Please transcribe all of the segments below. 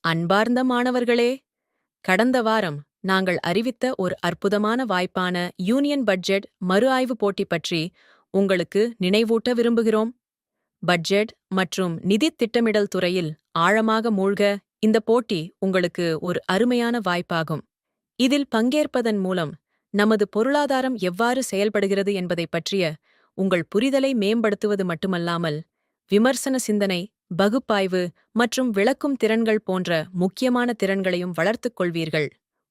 அன்பார்ந்த மாணவர்களே, கடந்த வாரம் நாங்கள் அறிவித்த ஒரு அற்புதமான வாய்ப்பான யூனியன் பட்ஜெட் மறுஆய்வு போட்டி பற்றி உங்களுக்கு நினைவூட்ட விரும்புகிறோம். பட்ஜெட் மற்றும் நிதித் திட்டமிடல் துறையில் ஆழமாக மூழ்க இந்த போட்டி உங்களுக்கு ஒரு அருமையான வாய்ப்பாகும். இதில் பங்கேற்பதன் மூலம் நமது பொருளாதாரம் எவ்வாறு செயல்படுகிறது என்பதைப் பற்றிய உங்கள் புரிதலை மேம்படுத்துவது மட்டுமல்லாமல், விமர்சன சிந்தனை, பகுப்பாய்வு மற்றும் விளக்கும் திறன்கள் போன்ற முக்கியமான திறன்களையும் வளர்த்துக் கொள்வீர்கள்.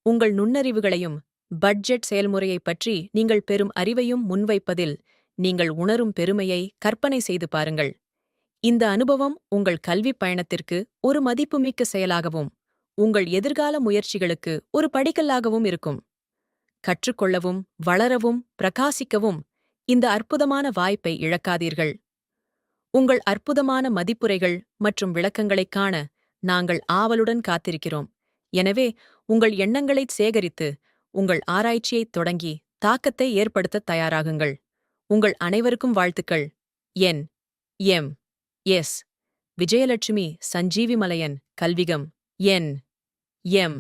உங்கள் நுண்ணறிவுகளையும் பட்ஜெட் செயல்முறையைப் பற்றி நீங்கள் பெறும் அறிவையும் முன்வைப்பதில் நீங்கள் உணரும் பெருமையை கற்பனை செய்து பாருங்கள். இந்த அனுபவம் உங்கள் கல்விப் பயணத்திற்கு ஒரு மதிப்புமிக்க செயலாகவும், உங்கள் எதிர்கால முயற்சிகளுக்கு ஒரு படிக்கல்லாகவும் இருக்கும். கற்றுக்கொள்ளவும், வளரவும், பிரகாசிக்கவும் இந்த அற்புதமான வாய்ப்பை இழக்காதீர்கள். உங்கள் அற்புதமான மதிப்புரைகள் மற்றும் விளக்கங்களைக் காண நாங்கள் ஆவலுடன் காத்திருக்கிறோம். எனவே, உங்கள் எண்ணங்களைச் சேகரித்து, உங்கள் ஆராய்ச்சியைத் தொடங்கி தாக்கத்தை ஏற்படுத்தத் தயாராகுங்கள். உங்கள் அனைவருக்கும் வாழ்த்துக்கள். N. M. S. Vijayalakshmi Sanjeevimalayan கல்விகம். N. M.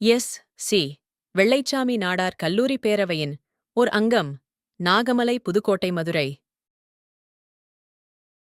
S. C. Vellaichamy Nadar கல்லூரி பேரவையின் ஓர் அங்கம். நாகமலை, புதுக்கோட்டை, மதுரை.